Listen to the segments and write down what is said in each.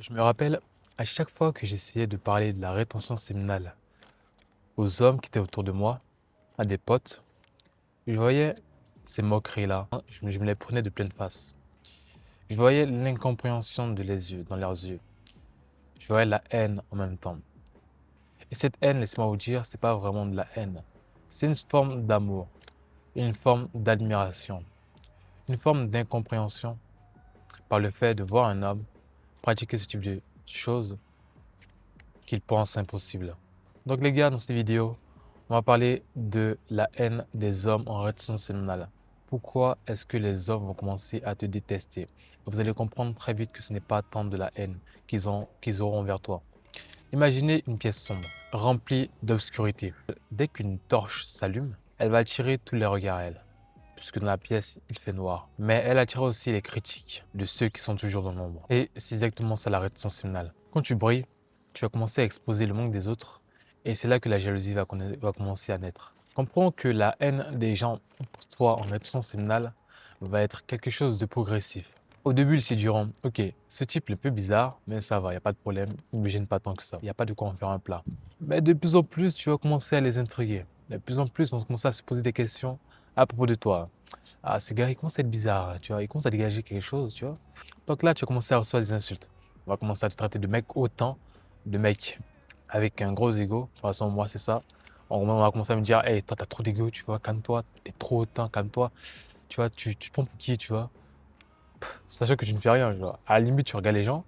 Je me rappelle, à chaque fois que j'essayais de parler de la rétention séminale aux hommes qui étaient autour de moi, à des potes, je voyais ces moqueries-là, je me les prenais de pleine face. Je voyais l'incompréhension dans leurs yeux. Je voyais la haine en même temps. Et cette haine, laissez-moi vous dire, c'est pas vraiment de la haine. C'est une forme d'amour, une forme d'admiration, une forme d'incompréhension par le fait de voir un homme pratiquer ce type de choses qu'il pense impossible. Donc les gars, dans cette vidéo, on va parler de la haine des hommes en rétention séminale. Pourquoi est-ce que les hommes vont commencer à te détester? Vous allez comprendre très vite que ce n'est pas tant de la haine qu'ils auront envers toi. Imaginez une pièce sombre, remplie d'obscurité. Dès qu'une torche s'allume, elle va attirer tous les regards à elle, puisque dans la pièce, il fait noir. Mais elle attire aussi les critiques de ceux qui sont toujours dans l'ombre. Et c'est exactement ça la rétention séminale. Quand tu brilles, tu vas commencer à exposer le manque des autres, et c'est là que la jalousie va commencer à naître. Comprends que la haine des gens pour toi en rétention séminale va être quelque chose de progressif. Au début, ils se diront, ok, ce type est un peu bizarre, mais ça va, il n'y a pas de problème, il ne me gêne pas tant que ça, il n'y a pas de quoi en faire un plat. Mais de plus en plus, tu vas commencer à les intriguer. De plus en plus, on va commencer à se poser des questions à propos de toi. Ah, ce gars, il commence à être bizarre, tu vois, il commence à dégager quelque chose, tu vois. Donc là, tu vas commencer à recevoir des insultes. On va commencer à te traiter de mec autant, de mec avec un gros ego. De toute façon, moi, c'est ça. On va commencer à me dire, hey, toi, t'as trop d'ego, tu vois, calme-toi, t'es trop autant, calme-toi. Tu vois, tu te prends pour qui, tu vois, sachant que tu ne fais rien, tu vois. À la limite, tu regardes les gens,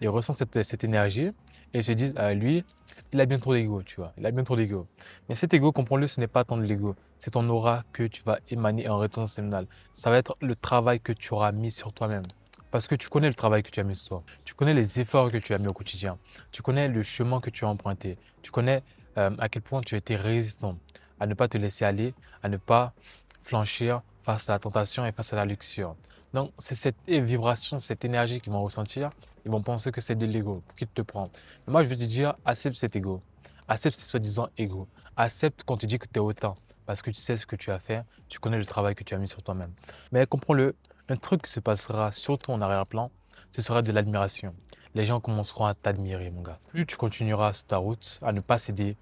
ils ressentent cette énergie et ils se disent, lui, il a bien trop d'ego, tu vois, il a bien trop d'ego. Mais cet ego, comprends-le, ce n'est pas tant de l'ego, c'est ton aura que tu vas émaner en rétention séminale. Ça va être le travail que tu auras mis sur toi-même. Parce que tu connais le travail que tu as mis sur toi. Tu connais les efforts que tu as mis au quotidien. Tu connais le chemin que tu as emprunté. Tu connais à quel point tu as été résistant à ne pas te laisser aller, à ne pas flanchir face à la tentation et face à la luxure. Donc, c'est cette vibration, cette énergie qu'ils vont ressentir. Ils vont penser que c'est de l'ego pour qu'ils te prennent. Mais moi, je veux te dire, accepte cet ego. Accepte ces soi-disant ego. Accepte quand tu dis que tu es autant. Parce que tu sais ce que tu as fait. Tu connais le travail que tu as mis sur toi-même. Mais comprends-le, un truc qui se passera surtout en arrière-plan, ce sera de l'admiration. Les gens commenceront à t'admirer, mon gars. Plus tu continueras sur ta route à ne pas céder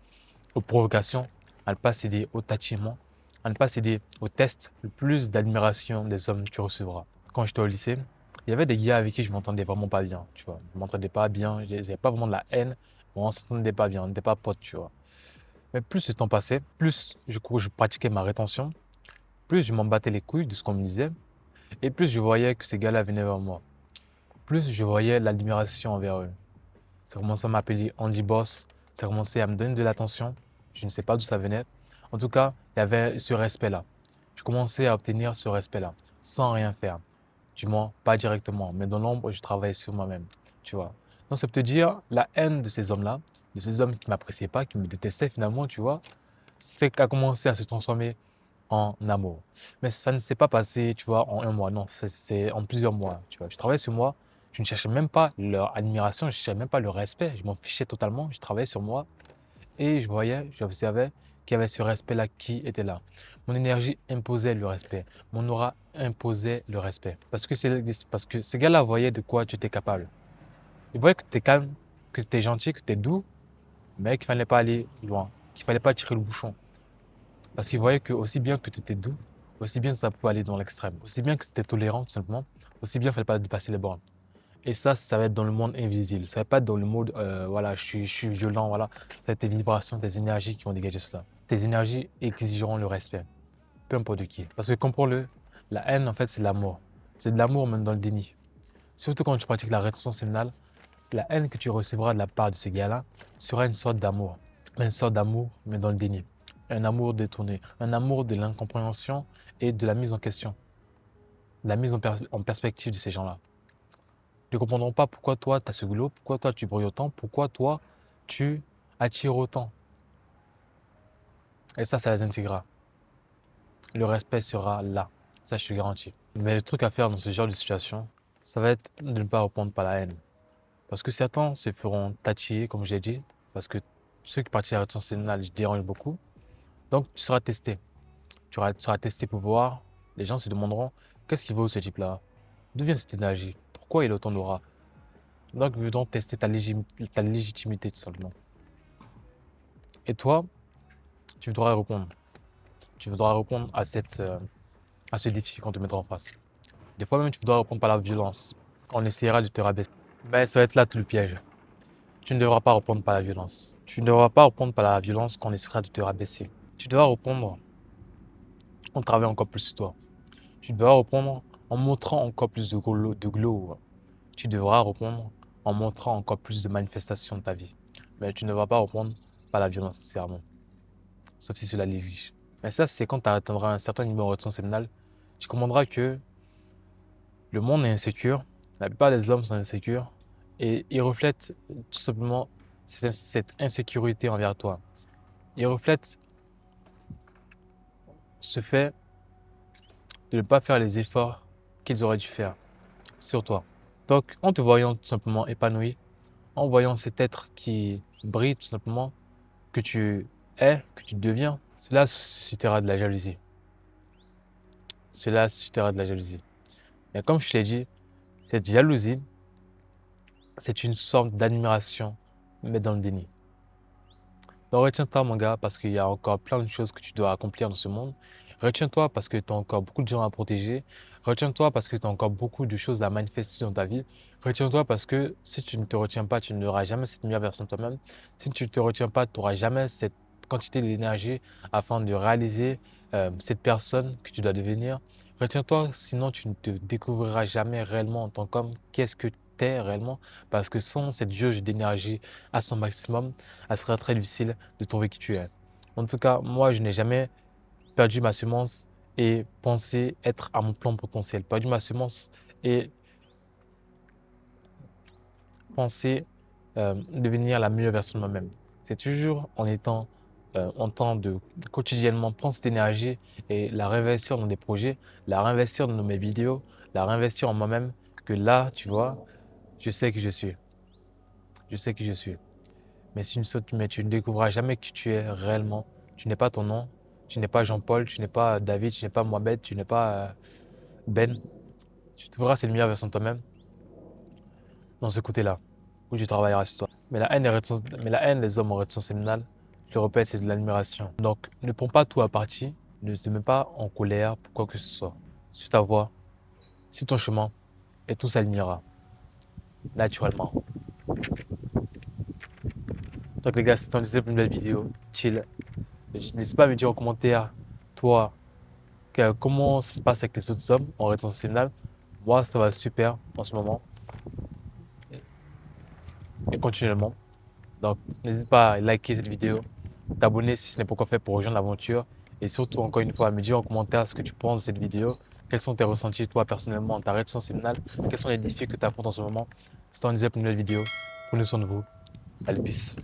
aux provocations, à ne pas céder aux tâtiments, à ne pas céder aux tests, le plus d'admiration des hommes tu recevras. Quand j'étais au lycée, il y avait des gars avec qui je m'entendais vraiment pas bien, tu vois. Je m'entendais pas bien, il n'y avait pas vraiment de la haine, mais on s'entendait pas bien, on n'était pas potes, tu vois. Mais plus le temps passait, plus je pratiquais ma rétention, plus je m'en battais les couilles de ce qu'on me disait, et plus je voyais que ces gars-là venaient vers moi. Plus je voyais l'admiration envers eux. Ça commençait à m'appeler Andy Boss, ça commençait à me donner de l'attention. Je ne sais pas d'où ça venait. En tout cas, il y avait ce respect-là. Je commençais à obtenir ce respect-là, sans rien faire. Du moins, pas directement, mais dans l'ombre, je travaillais sur moi-même, tu vois. Donc, ça peut te dire, la haine de ces hommes-là, de ces hommes qui ne m'appréciaient pas, qui me détestaient finalement, tu vois, c'est qu'à commencer à se transformer en amour. Mais ça ne s'est pas passé, tu vois, en un mois, non, c'est en plusieurs mois, tu vois. Je travaillais sur moi, je ne cherchais même pas leur admiration, je ne cherchais même pas leur respect, je m'en fichais totalement, je travaillais sur moi et je voyais, j'observais qu'il y avait ce respect-là qui était là. Mon énergie imposait le respect, mon aura imposait le respect. Parce que ces gars-là voyaient de quoi tu étais capable. Ils voyaient que tu es calme, que tu es gentil, que tu es doux, mais qu'il ne fallait pas aller loin, qu'il ne fallait pas tirer le bouchon. Parce qu'ils voyaient que aussi bien que tu étais doux, aussi bien ça pouvait aller dans l'extrême. Aussi bien que tu étais tolérant, tout simplement, aussi bien il ne fallait pas dépasser les bornes. Et ça va être dans le monde invisible. Ça va pas être dans le mode, voilà, je suis violent, voilà. Ça va être tes vibrations, tes énergies qui vont dégager cela. Tes énergies exigeront le respect, peu importe de qui. Parce que comprends-le, la haine, en fait, c'est l'amour. C'est de l'amour même dans le déni. Surtout quand tu pratiques la rétention séminale, la haine que tu recevras de la part de ces gars-là sera une sorte d'amour. Une sorte d'amour, mais dans le déni. Un amour détourné. Un amour de l'incompréhension et de la mise en question. La mise en perspective de ces gens-là. Ils ne comprendront pas pourquoi toi, tu as ce glow, pourquoi toi, tu brilles autant, pourquoi toi, tu attires autant. Et ça les intégrera. Le respect sera là. Ça, je te garantis. Mais le truc à faire dans ce genre de situation, ça va être de ne pas répondre par la haine. Parce que certains se feront tatiller, comme je l'ai dit, parce que ceux qui participent à la rétention séminale, je dérange beaucoup. Donc, tu seras testé. Tu seras testé pour voir. Les gens se demanderont, qu'est-ce qu'il vaut ce type-là? D'où vient cette énergie? Pourquoi il a autant d'aura? Donc, ils voudront tester ta légitimité, tout simplement. Et toi, tu voudras répondre. Tu voudras répondre à ce défi qu'on te mettra en face. Des fois même, tu voudras répondre par la violence. On essaiera de te rabaisser. Mais ça va être là tout le piège. Tu ne devras pas répondre par la violence. Tu ne devras pas répondre par la violence qu'on essaiera de te rabaisser. Tu devras répondre en travaillant encore plus sur toi. Tu devras répondre en montrant encore plus de glow. Tu devras répondre en montrant encore plus de manifestations de ta vie. Mais tu ne devras pas répondre par la violence nécessairement. Sauf si cela l'exige. Mais ça, c'est quand tu atteindras un certain niveau de retention séminale, tu comprendras que le monde est insécure, la plupart des hommes sont insécures, et ils reflètent tout simplement cette insécurité envers toi. Ils reflètent ce fait de ne pas faire les efforts qu'ils auraient dû faire sur toi. Donc, en te voyant tout simplement épanoui, en voyant cet être qui brille tout simplement, que tu es, que tu deviens, cela suscitera de la jalousie. Cela suscitera de la jalousie. Mais comme je l'ai dit, cette jalousie, c'est une sorte d'admiration, mais dans le déni. Donc retiens-toi mon gars, parce qu'il y a encore plein de choses que tu dois accomplir dans ce monde. Retiens-toi parce que tu as encore beaucoup de gens à protéger. Retiens-toi parce que tu as encore beaucoup de choses à manifester dans ta vie. Retiens-toi parce que si tu ne te retiens pas, tu n'auras jamais cette meilleure version de toi-même. Si tu ne te retiens pas, tu n'auras jamais cette quantité d'énergie afin de réaliser cette personne que tu dois devenir. Retiens-toi, sinon tu ne te découvriras jamais réellement en tant qu'homme. Qu'est-ce que tu es réellement? Parce que sans cette jauge d'énergie à son maximum, ça sera très difficile de trouver qui tu es. En tout cas, moi, je n'ai jamais perdu ma semence et pensé être à mon plein potentiel. Perdu ma semence et penser devenir la meilleure version de moi-même. C'est toujours en temps de quotidiennement prendre cette énergie et la réinvestir dans des projets, la réinvestir dans mes vidéos, la réinvestir en moi-même, que là, tu vois, je sais qui je suis. Je sais qui je suis. Mais tu ne découvriras jamais qui tu es réellement. Tu n'es pas ton nom, tu n'es pas Jean-Paul, tu n'es pas David, tu n'es pas Mohamed, tu n'es pas Ben. Tu trouveras cette meilleure version de toi-même dans ce côté-là, où tu travailleras sur toi. Mais la haine des hommes en rétention séminale, je le répète, c'est de l'admiration. Donc, ne prends pas tout à partie, ne te mets pas en colère pour quoi que ce soit. Sur ta voie, sur ton chemin, et tout s'alignera naturellement. Donc les gars, c'est un pour une nouvelle vidéo. Chill. N'hésite pas à me dire en commentaire, toi, comment ça se passe avec les autres hommes en rétention séminale. Moi, ça va super en ce moment. Et continuellement. Donc, n'hésite pas à liker cette vidéo, t'abonner si ce n'est pas encore fait pour rejoindre l'aventure. Et surtout, encore une fois, à me dire en commentaire ce que tu penses de cette vidéo. Quels sont tes ressentis, toi, personnellement, en ta rétention séminale. Quels sont les défis que tu affrontes en ce moment. C'est un pour une nouvelle vidéo. Prenez soin de vous. Allez, peace.